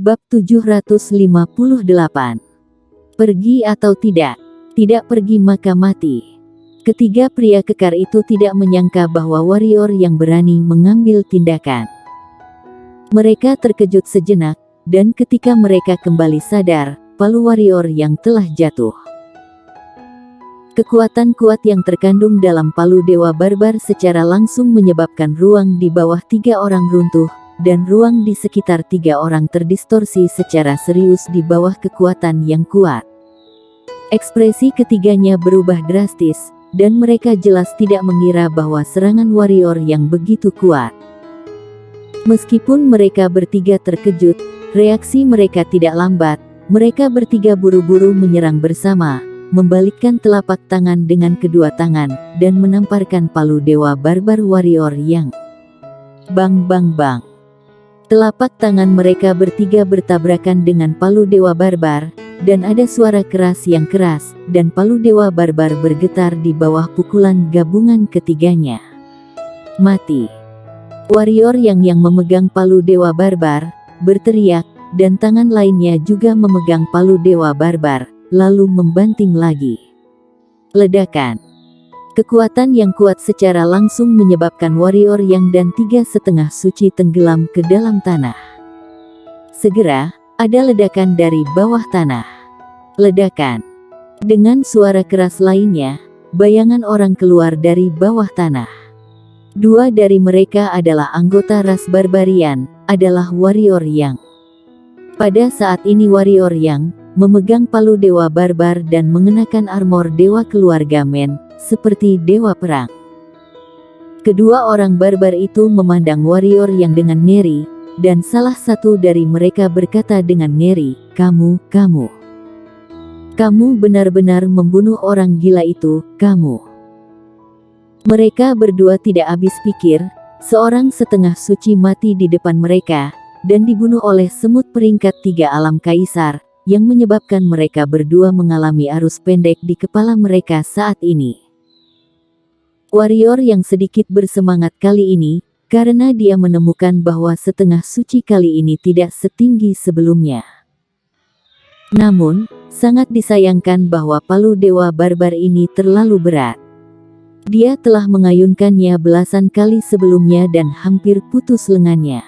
Bab 758. Pergi atau tidak? Tidak pergi maka mati. Ketiga pria kekar itu tidak menyangka bahwa warrior yang berani mengambil tindakan. Mereka terkejut sejenak, dan ketika mereka kembali sadar, palu warrior yang telah jatuh. Kekuatan kuat yang terkandung dalam palu Dewa Barbar secara langsung menyebabkan ruang di bawah 3 orang runtuh, dan ruang di sekitar 3 orang terdistorsi secara serius di bawah kekuatan yang kuat. Ekspresi ketiganya berubah drastis, dan mereka jelas tidak mengira bahwa serangan warrior yang begitu kuat. Meskipun mereka bertiga terkejut, reaksi mereka tidak lambat. Mereka bertiga buru-buru menyerang bersama, membalikkan telapak tangan dengan kedua tangan, dan menamparkan palu Dewa Barbar warrior yang bang bang bang. Telapak tangan mereka bertiga bertabrakan dengan palu Dewa Barbar, dan ada suara keras yang keras, dan palu Dewa Barbar bergetar di bawah pukulan gabungan ketiganya. Mati. Warrior yang memegang palu Dewa Barbar berteriak, dan tangan lainnya juga memegang palu Dewa Barbar, lalu membanting lagi. Ledakan. Kekuatan yang kuat secara langsung menyebabkan warrior yang dan 3,5 suci tenggelam ke dalam tanah. Segera, ada ledakan dari bawah tanah. Ledakan. Dengan suara keras lainnya, bayangan orang keluar dari bawah tanah. 2 dari mereka adalah anggota ras barbarian, adalah warrior yang. Pada saat ini warrior yang memegang palu Dewa Barbar dan mengenakan armor Dewa Keluarga Men, seperti Dewa Perang. Kedua orang barbar itu memandang warrior yang dengan ngeri, dan salah satu dari mereka berkata dengan ngeri, Kamu benar-benar membunuh orang gila itu, kamu." Mereka berdua tidak habis pikir, seorang setengah suci mati di depan mereka, dan dibunuh oleh semut peringkat 3 alam kaisar, yang menyebabkan mereka berdua mengalami arus pendek di kepala mereka saat ini. Warrior yang sedikit bersemangat kali ini, karena dia menemukan bahwa setengah suci kali ini tidak setinggi sebelumnya. Namun, sangat disayangkan bahwa palu Dewa Barbar ini terlalu berat. Dia telah mengayunkannya belasan kali sebelumnya dan hampir putus lengannya.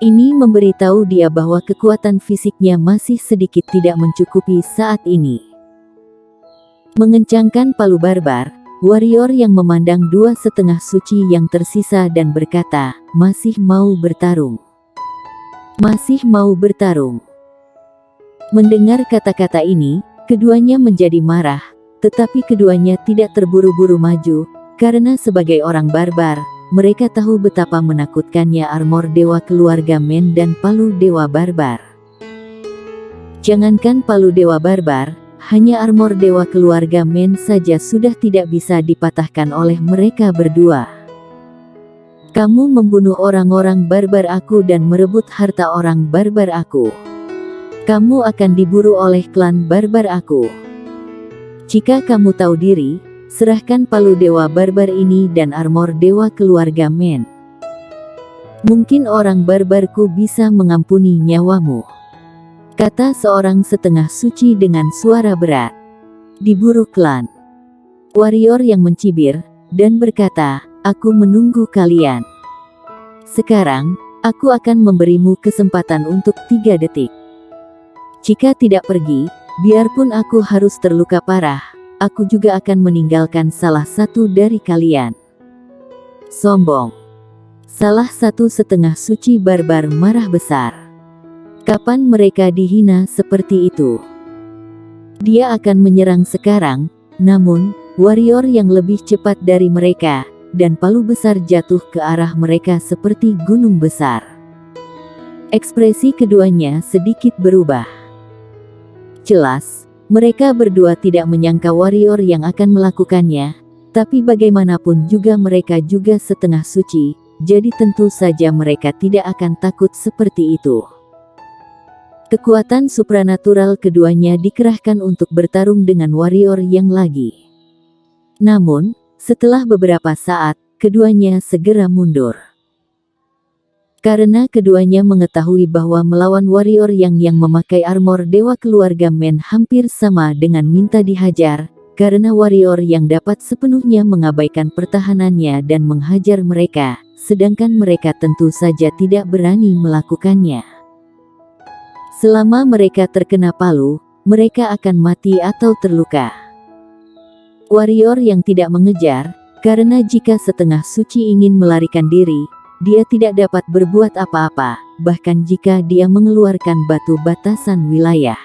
Ini memberitahu dia bahwa kekuatan fisiknya masih sedikit tidak mencukupi saat ini. Mengencangkan palu barbar, warrior yang memandang 2,5 suci yang tersisa dan berkata, "Masih mau bertarung. Masih mau bertarung." Mendengar kata-kata ini, keduanya menjadi marah, tetapi keduanya tidak terburu-buru maju, karena sebagai orang barbar, mereka tahu betapa menakutkannya armor Dewa Keluarga Men dan palu Dewa Barbar. Jangankan palu Dewa Barbar, hanya armor Dewa Keluarga Men saja sudah tidak bisa dipatahkan oleh mereka berdua. "Kamu membunuh orang-orang barbar aku dan merebut harta orang barbar aku. Kamu akan diburu oleh klan barbar aku. Jika kamu tahu diri, serahkan palu Dewa Barbar ini dan armor Dewa Keluarga Men. Mungkin orang barbarku bisa mengampuni nyawamu," kata seorang setengah suci dengan suara berat. "Diburu klan." Warrior yang mencibir, dan berkata, "Aku menunggu kalian. Sekarang, aku akan memberimu kesempatan untuk 3 detik. Jika tidak pergi, biarpun aku harus terluka parah, aku juga akan meninggalkan salah satu dari kalian." Sombong. Salah satu setengah suci barbar marah besar. Kapan mereka dihina seperti itu? Dia akan menyerang sekarang, namun, warrior yang lebih cepat dari mereka, dan palu besar jatuh ke arah mereka seperti gunung besar. Ekspresi keduanya sedikit berubah. Jelas, mereka berdua tidak menyangka warrior yang akan melakukannya, tapi bagaimanapun juga mereka juga setengah suci, jadi tentu saja mereka tidak akan takut seperti itu. Kekuatan supranatural keduanya dikerahkan untuk bertarung dengan warrior yang lagi. Namun, setelah beberapa saat, keduanya segera mundur. Karena keduanya mengetahui bahwa melawan warrior yang memakai armor dewa keluarga Men hampir sama dengan minta dihajar, karena warrior yang dapat sepenuhnya mengabaikan pertahanannya dan menghajar mereka, sedangkan mereka tentu saja tidak berani melakukannya. Selama mereka terkena palu, mereka akan mati atau terluka. Warrior yang tidak mengejar, karena jika setengah suci ingin melarikan diri, dia tidak dapat berbuat apa-apa, bahkan jika dia mengeluarkan batu batasan wilayah.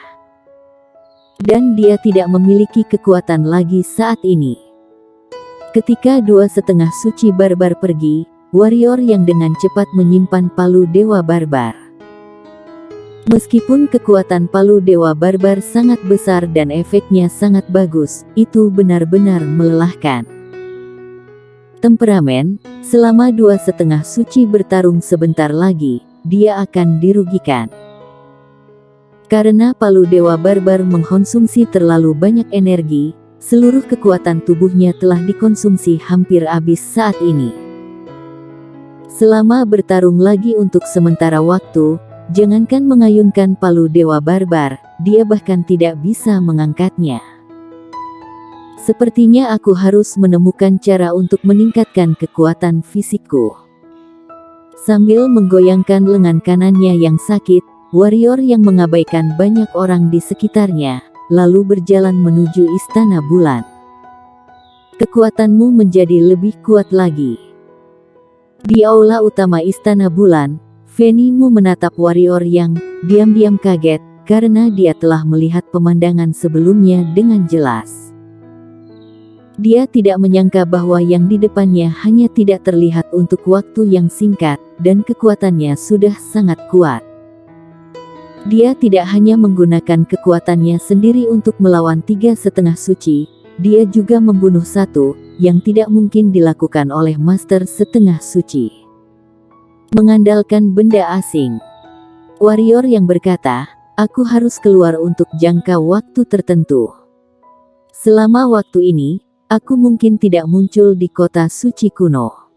Dan dia tidak memiliki kekuatan lagi saat ini. Ketika dua setengah suci barbar pergi, warrior yang dengan cepat menyimpan palu dewa barbar. Meskipun kekuatan palu dewa barbar sangat besar dan efeknya sangat bagus, itu benar-benar melelahkan. Temperamen, selama dua setengah suci bertarung sebentar lagi, dia akan dirugikan. Karena palu dewa barbar mengkonsumsi terlalu banyak energi, seluruh kekuatan tubuhnya telah dikonsumsi hampir habis saat ini. Selama bertarung lagi untuk sementara waktu, jangankan mengayunkan palu dewa barbar, dia bahkan tidak bisa mengangkatnya. Sepertinya aku harus menemukan cara untuk meningkatkan kekuatan fisikku. Sambil menggoyangkan lengan kanannya yang sakit, warrior yang mengabaikan banyak orang di sekitarnya, lalu berjalan menuju Istana Bulan. Kekuatanmu menjadi lebih kuat lagi. Di aula utama Istana Bulan, Fanny Mu menatap warrior yang diam-diam kaget, karena dia telah melihat pemandangan sebelumnya dengan jelas. Dia tidak menyangka bahwa yang di depannya hanya tidak terlihat untuk waktu yang singkat, dan kekuatannya sudah sangat kuat. Dia tidak hanya menggunakan kekuatannya sendiri untuk melawan tiga setengah suci, dia juga membunuh satu, yang tidak mungkin dilakukan oleh master setengah suci. Mengandalkan benda asing. Warrior yang berkata, aku harus keluar untuk jangka waktu tertentu. Selama waktu ini, aku mungkin tidak muncul di kota suci kuno.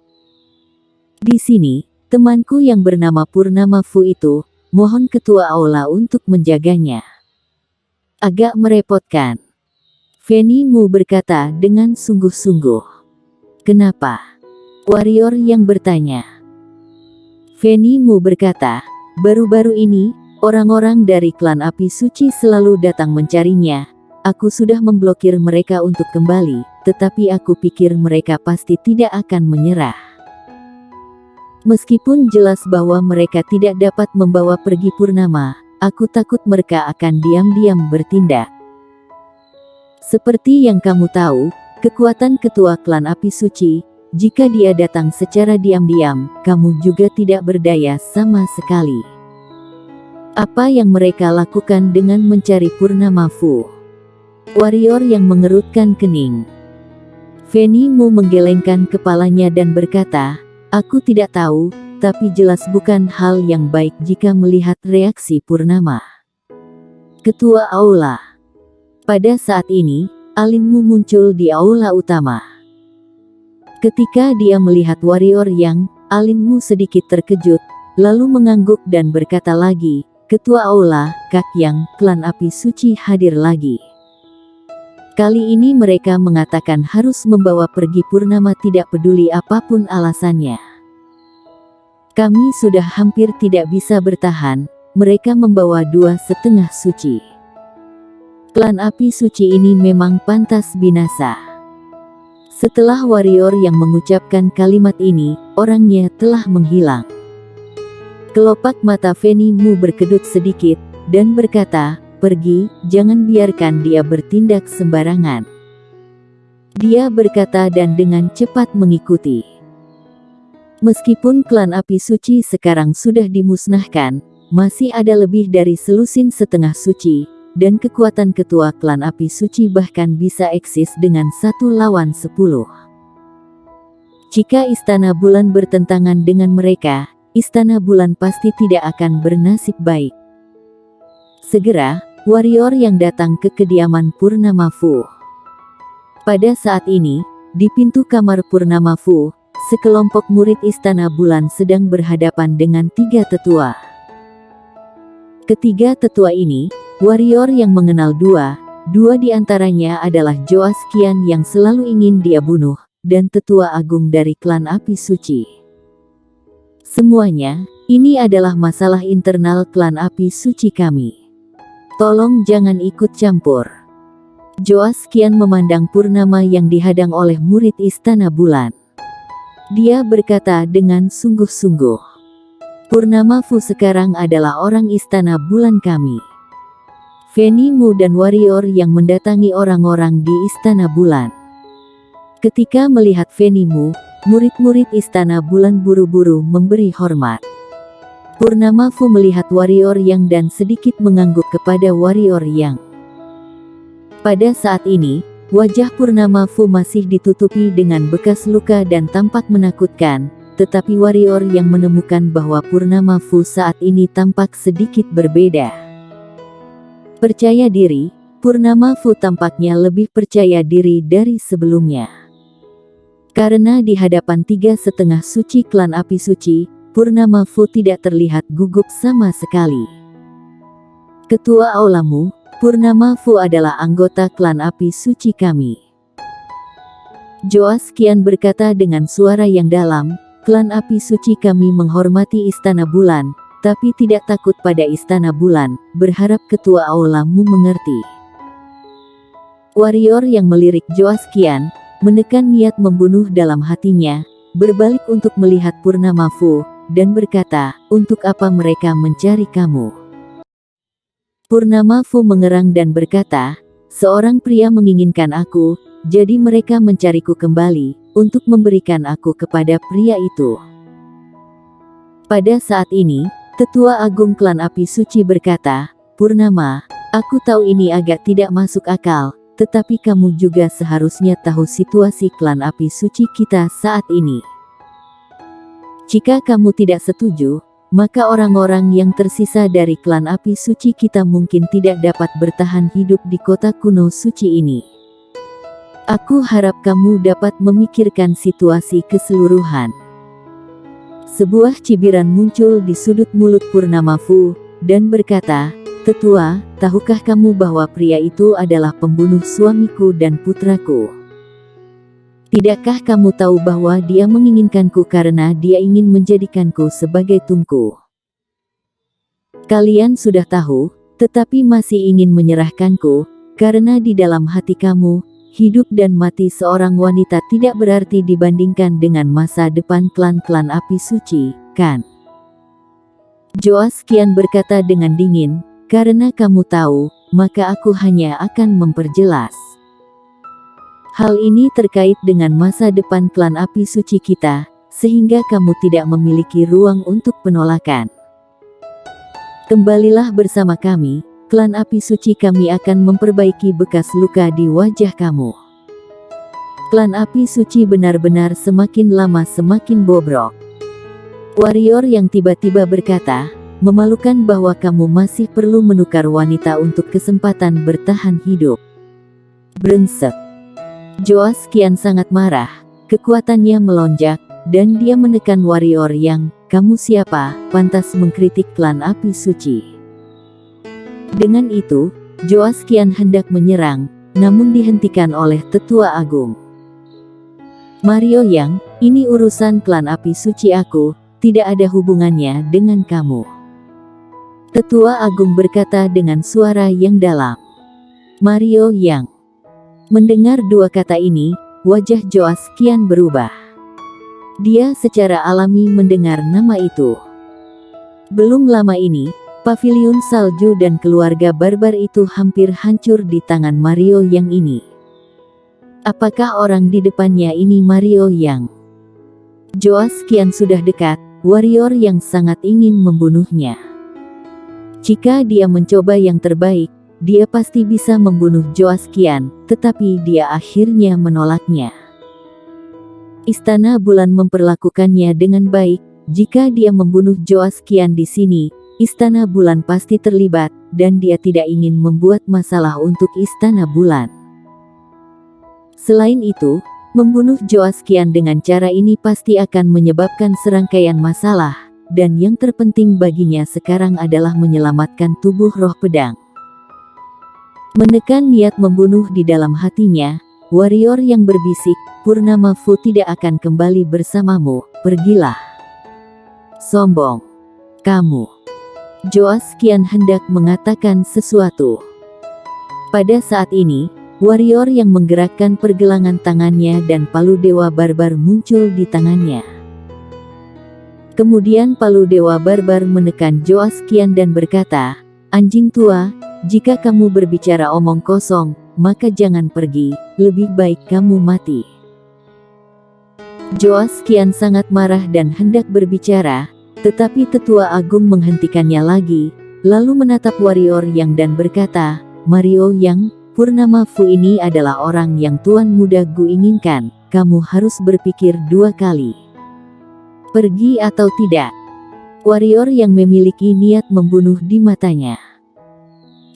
Di sini, temanku yang bernama Purnama Fu itu, mohon ketua aula untuk menjaganya. Agak merepotkan. Fanny Mu berkata dengan sungguh-sungguh. Kenapa? Warrior yang bertanya. Fanny Mu berkata, baru-baru ini, orang-orang dari klan api suci selalu datang mencarinya. Aku sudah memblokir mereka untuk kembali, tetapi aku pikir mereka pasti tidak akan menyerah. Meskipun jelas bahwa mereka tidak dapat membawa pergi Purnama, aku takut mereka akan diam-diam bertindak. Seperti yang kamu tahu, kekuatan ketua klan api suci, jika dia datang secara diam-diam, kamu juga tidak berdaya sama sekali. Apa yang mereka lakukan dengan mencari Purnama Fu? Warrior yang mengerutkan kening. Fanny Mu menggelengkan kepalanya dan berkata, aku tidak tahu, tapi jelas bukan hal yang baik jika melihat reaksi Purnama. Ketua aula. Pada saat ini, Alin Mu muncul di aula utama. Ketika dia melihat warrior yang, Alin Mu sedikit terkejut, lalu mengangguk dan berkata lagi, ketua aula, Kak Yang, klan api suci hadir lagi. Kali ini mereka mengatakan harus membawa pergi Purnama tidak peduli apapun alasannya. Kami sudah hampir tidak bisa bertahan, mereka membawa dua setengah suci. Klan api suci ini memang pantas binasa. Setelah warrior yang mengucapkan kalimat ini, orangnya telah menghilang. Kelopak mata Fanny Mu berkedut sedikit, dan berkata, pergi, jangan biarkan dia bertindak sembarangan. Dia berkata dan dengan cepat mengikuti. Meskipun klan api suci sekarang sudah dimusnahkan, masih ada lebih dari selusin setengah suci, dan kekuatan ketua klan api suci bahkan bisa eksis dengan 1 lawan 10. Jika Istana Bulan bertentangan dengan mereka, Istana Bulan pasti tidak akan bernasib baik. Segera, warrior yang datang ke kediaman Purnama Fu. Pada saat ini, di pintu kamar Purnama Fu, sekelompok murid Istana Bulan sedang berhadapan dengan 3 tetua. Ketiga tetua ini, warrior yang mengenal dua di antaranya adalah Joas Qian yang selalu ingin dia bunuh, dan tetua agung dari klan api suci. Semuanya, ini adalah masalah internal klan api suci kami. Tolong jangan ikut campur. Joas Qian memandang Purnama yang dihadang oleh murid Istana Bulan. Dia berkata dengan sungguh-sungguh, Purnama Fu sekarang adalah orang Istana Bulan kami. Fanny Mu dan warrior yang mendatangi orang-orang di Istana Bulan. Ketika melihat Fanny Mu, murid-murid Istana Bulan buru-buru memberi hormat. Purnama Fu melihat warrior yang dan sedikit mengangguk kepada warrior yang. Pada saat ini, wajah Purnama Fu masih ditutupi dengan bekas luka dan tampak menakutkan, tetapi warrior yang menemukan bahwa Purnama Fu saat ini tampak sedikit berbeda. Percaya diri, Purnama Fu tampaknya lebih percaya diri dari sebelumnya. Karena di hadapan 3,5 suci klan api suci, Purnama Fu tidak terlihat gugup sama sekali. Ketua aulamu, Purnama Fu adalah anggota klan api suci kami. Joas Qian berkata dengan suara yang dalam, klan api suci kami menghormati Istana Bulan, tapi tidak takut pada Istana Bulan, berharap ketua aulamu mengerti. Warrior yang melirik Joas Qian, menekan niat membunuh dalam hatinya, berbalik untuk melihat Purnama Fu, dan berkata, untuk apa mereka mencari kamu? Purnama Fu mengerang dan berkata, seorang pria menginginkan aku, jadi mereka mencariku kembali, untuk memberikan aku kepada pria itu. Pada saat ini, Tetua Agung Klan Api Suci berkata, Purnama, aku tahu ini agak tidak masuk akal, tetapi kamu juga seharusnya tahu situasi Klan Api Suci kita saat ini. Jika kamu tidak setuju, maka orang-orang yang tersisa dari Klan Api Suci kita mungkin tidak dapat bertahan hidup di kota kuno suci ini. Aku harap kamu dapat memikirkan situasi keseluruhan. Sebuah cibiran muncul di sudut mulut Purnama Fu, dan berkata, Tetua, tahukah kamu bahwa pria itu adalah pembunuh suamiku dan putraku? Tidakkah kamu tahu bahwa dia menginginkanku karena dia ingin menjadikanku sebagai tungku? Kalian sudah tahu, tetapi masih ingin menyerahkanku, karena di dalam hati kamu, hidup dan mati seorang wanita tidak berarti dibandingkan dengan masa depan klan-klan api suci, kan? Joas Qian berkata dengan dingin, karena kamu tahu, maka aku hanya akan memperjelas. Hal ini terkait dengan masa depan klan api suci kita, sehingga kamu tidak memiliki ruang untuk penolakan. Kembalilah bersama kami. Klan api suci kami akan memperbaiki bekas luka di wajah kamu. Klan api suci benar-benar semakin lama semakin bobrok. Warrior yang tiba-tiba berkata, memalukan bahwa kamu masih perlu menukar wanita untuk kesempatan bertahan hidup. Brengsek. Joas Qian sangat marah, kekuatannya melonjak, dan dia menekan warrior yang, kamu siapa, pantas mengkritik klan api suci. Dengan itu, Joas Qian hendak menyerang, namun dihentikan oleh Tetua Agung. Mario Yang, ini urusan klan api suci aku, tidak ada hubungannya dengan kamu. Tetua Agung berkata dengan suara yang dalam. Mario Yang. Mendengar dua kata ini, wajah Joas Qian berubah. Dia secara alami mendengar nama itu. Belum lama ini, Paviliun Salju dan keluarga barbar itu hampir hancur di tangan Mario Yang ini. Apakah orang di depannya ini Mario Yang? Joas Qian sudah dekat, warrior yang sangat ingin membunuhnya. Jika dia mencoba yang terbaik, dia pasti bisa membunuh Joas Qian, tetapi dia akhirnya menolaknya. Istana Bulan memperlakukannya dengan baik, jika dia membunuh Joas Qian di sini, Istana Bulan pasti terlibat, dan dia tidak ingin membuat masalah untuk Istana Bulan. Selain itu, Membunuh Joas Qian dengan cara ini pasti akan menyebabkan serangkaian masalah, dan yang terpenting baginya sekarang adalah menyelamatkan tubuh roh pedang. Menekan niat membunuh di dalam hatinya, warrior yang berbisik, Purnama Fu tidak akan kembali bersamamu, pergilah. Sombong. Kamu. Joas Qian hendak mengatakan sesuatu. Pada saat ini, warrior yang menggerakkan pergelangan tangannya dan palu dewa barbar muncul di tangannya. Kemudian palu dewa barbar menekan Joas Qian dan berkata, "Anjing tua, jika kamu berbicara omong kosong, maka jangan pergi, lebih baik kamu mati." Joas Qian sangat marah dan hendak berbicara, tetapi tetua agung menghentikannya lagi, lalu menatap warrior yang dan berkata, "Mario Yang, Purnama Fu ini adalah orang yang Tuan Muda Gu inginkan, kamu harus berpikir 2 kali. Pergi atau tidak." Warrior yang memiliki niat membunuh di matanya.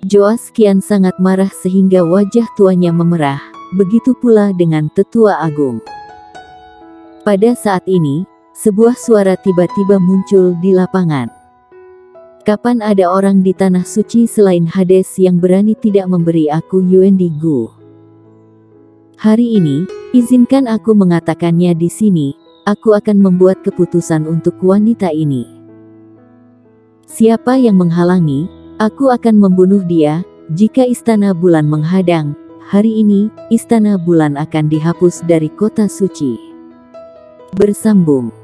Joas Qian sangat marah sehingga wajah tuanya memerah, begitu pula dengan tetua agung. Pada saat ini, sebuah suara tiba-tiba muncul di lapangan. "Kapan ada orang di tanah suci selain Hades yang berani tidak memberi aku Yuendi Gu? Hari ini, izinkan aku mengatakannya di sini, aku akan membuat keputusan untuk wanita ini. Siapa yang menghalangi, aku akan membunuh dia. Jika Istana Bulan menghadang, hari ini, Istana Bulan akan dihapus dari kota suci." Bersambung.